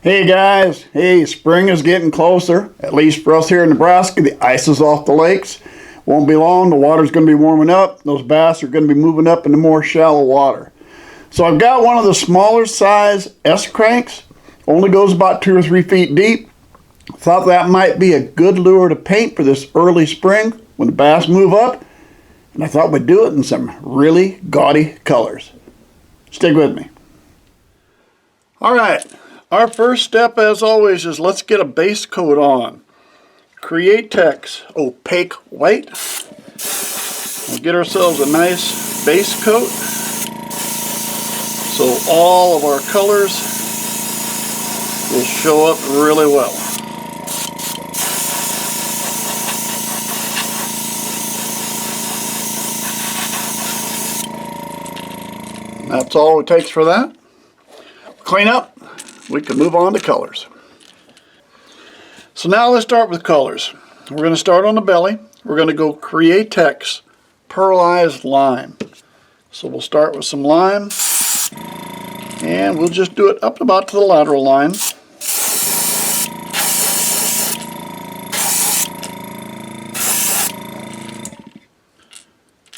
Hey guys, hey, spring is getting closer, at least for us here in Nebraska. The ice is off the lakes. Won't be long, the water's going to be warming up. Those bass are going to be moving up into more shallow water. So I've got one of the smaller size S-cranks, only goes about 2 or 3 feet deep. Thought that might be a good lure to paint for this early spring when the bass move up. And I thought we'd do it in some really gaudy colors. Stick with me. All right. Our first step, as always, is let's get a base coat on. Create Tex Opaque White. We'll get ourselves a nice base coat so all of our colors will show up really well. And that's all it takes for that. Clean up. We can move on to colors. So now let's start with colors. We're going to start on the belly. We're going to go Create Tex Pearlized Lime. So we'll start with some lime, and we'll just do it up about to the lateral line.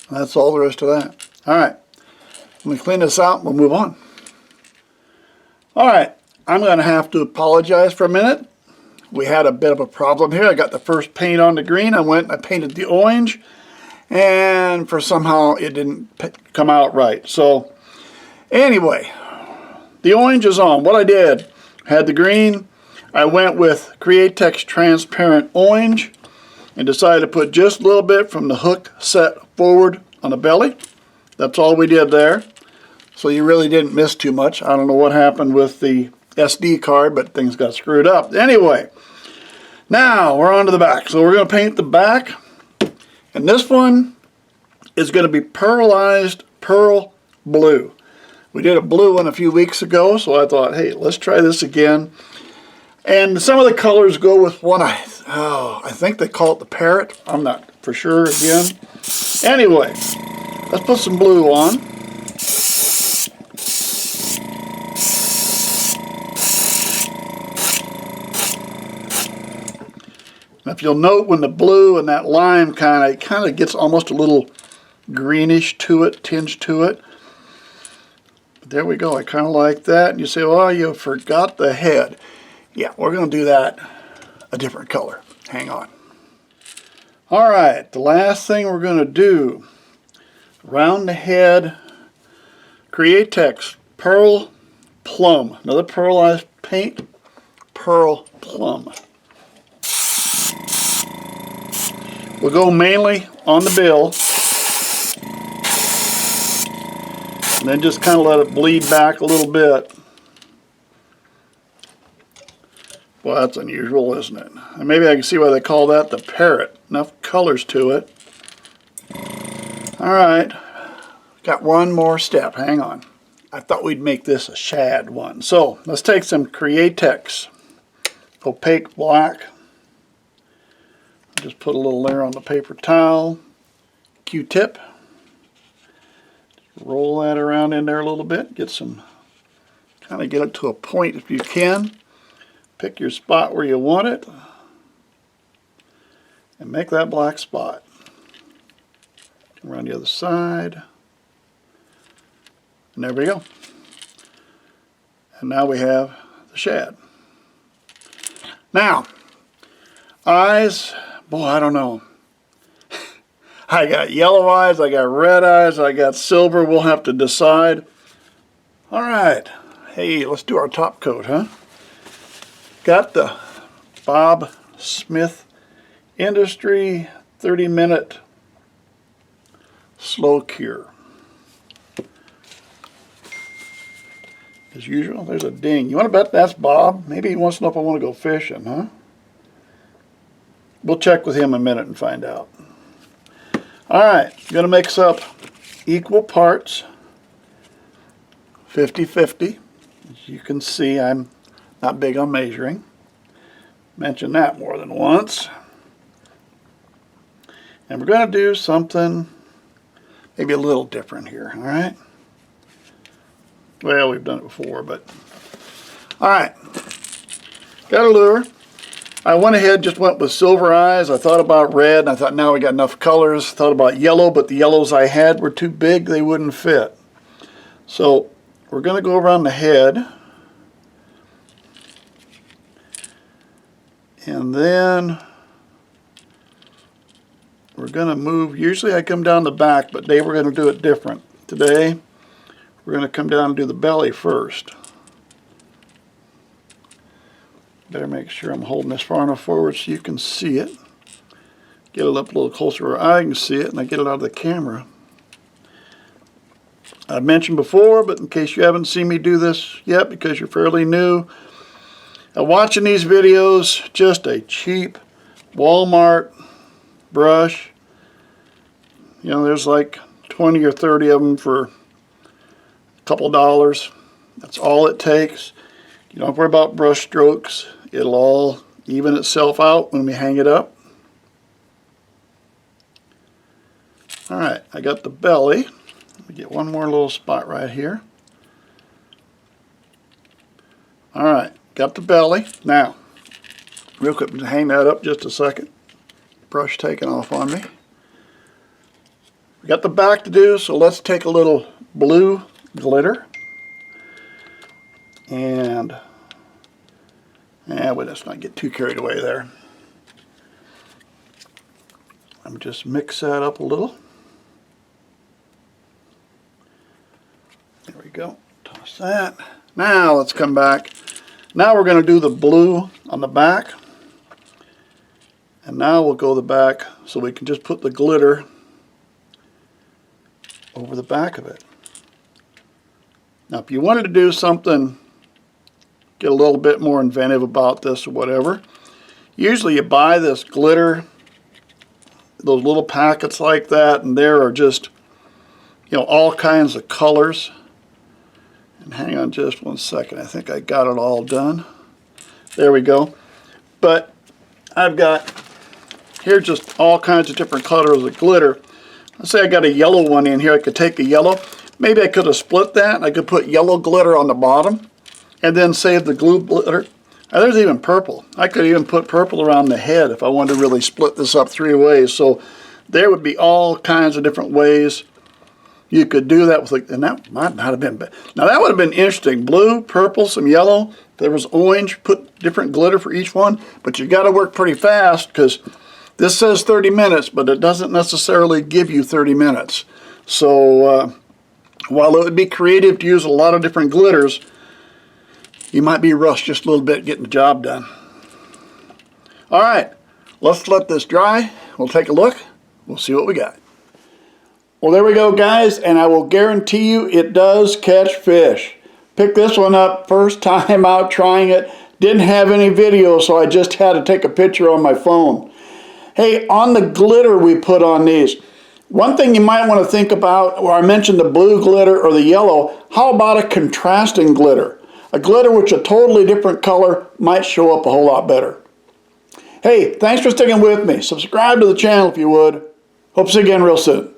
That's all there is to that. All right, let me clean this out and we'll move on. All right. I'm going to have to apologize for a minute. We had a bit of a problem here. I got the first paint on the green. I went and I painted the orange, and for somehow it didn't come out right. So anyway, the orange is on. What I did, had the green. I went with Create Tex Transparent Orange and decided to put just a little bit from the hook set forward on the belly. That's all we did there. So you really didn't miss too much. I don't know what happened with the SD card, but things got screwed up. Anyway, now we're on to the back. So we're going to paint the back. And this one is going to be Pearlized Pearl Blue. We did a blue one a few weeks ago, so I thought, hey, let's try this again. And some of the colors go with one, I think they call it the Parrot. I'm not for sure again. Anyway, let's put some blue on. If you'll note, when the blue and that lime kind of gets almost a little greenish to it, tinge to it. But there we go. I kind of like that. And you say, well, you forgot the head. Yeah, we're going to do that a different color. Hang on. All right, the last thing we're going to do, around the head, Create Tex Pearl Plum. Another pearlized paint, Pearl Plum. We'll go mainly on the bill, and then just kind of let it bleed back a little bit. Well, that's unusual, isn't it? And maybe I can see why they call that the Parrot. Enough colors to it. All right, got one more step. Hang on. I thought we'd make this a shad one. So let's take some Create Tex Opaque Black. Just put a little layer on the paper towel, Q-tip, roll that around in there a little bit, get it to a point if you can. Pick your spot where you want it, and make that black spot. Around the other side, and there we go. And now we have the shad. Now, eyes. Boy, I don't know. I got yellow eyes, I got red eyes, I got silver. We'll have to decide. All right. Hey, let's do our top coat, huh? Got the Bob Smith Industry 30-minute slow cure. As usual, there's a ding. You want to bet that's Bob? Maybe he wants to know if I want to go fishing, huh? We'll check with him in a minute and find out. All right, I'm going to mix up equal parts, 50-50. As you can see, I'm not big on measuring. Mentioned that more than once. And we're going to do something maybe a little different here, all right? Well, we've done it before, but all right. got a lure. I went ahead, just went with silver eyes. I thought about red, and I thought now we got enough colors. Thought about yellow, but the yellows I had were too big, they wouldn't fit. So we're going to go around the head. And then we're going to move, usually I come down the back, but today we're going to do it different. Today we're going to come down and do the belly first. Better make sure I'm holding this far enough forward so you can see it. Get it up a little closer where I can see it, and I get it out of the camera. I've mentioned before, but in case you haven't seen me do this yet because you're fairly new, watching these videos, just a cheap Walmart brush. You know, there's like 20 or 30 of them for a couple dollars. That's all it takes. You don't have to worry about brush strokes. It'll all even itself out when we hang it up. Alright, I got the belly. Let me get one more little spot right here. Alright, got the belly. Now, real quick, hang that up just a second. Brush taking off on me. We got the back to do, so let's take a little blue glitter. And let's not get too carried away there. I'm just mix that up a little. There we go. Toss that. Now let's come back. Now we're going to do the blue on the back. And now we'll go the back so we can just put the glitter over the back of it. Now if you wanted to do something, get a little bit more inventive about this or whatever, usually you buy this glitter, those little packets like that, and there are just, you know, all kinds of colors. And hang on just one second, I think I got it all done. There we go. But I've got here just all kinds of different colors of glitter. Let's say I got a yellow one in here. I could take a yellow. Maybe I could have split that, and I could put yellow glitter on the bottom and then save the glue glitter. Now, there's even purple. I could even put purple around the head if I wanted to really split this up 3 ways. So there would be all kinds of different ways you could do that with, and that might not have been bad. Now that would have been interesting. Blue, purple, some yellow. If there was orange, put different glitter for each one. But you got to work pretty fast because this says 30 minutes, but it doesn't necessarily give you 30 minutes. So while it would be creative to use a lot of different glitters, you might be rushed just a little bit getting the job done. All right, let's let this dry. We'll take a look. We'll see what we got. Well, there we go, guys, and I will guarantee you it does catch fish. Picked this one up first time out trying it. Didn't have any video, so I just had to take a picture on my phone. Hey, on the glitter we put on these, one thing you might want to think about, where I mentioned the blue glitter or the yellow, how about a contrasting glitter? A glitter which a totally different color might show up a whole lot better. Hey, thanks for sticking with me. Subscribe to the channel if you would. Hope to see you again real soon.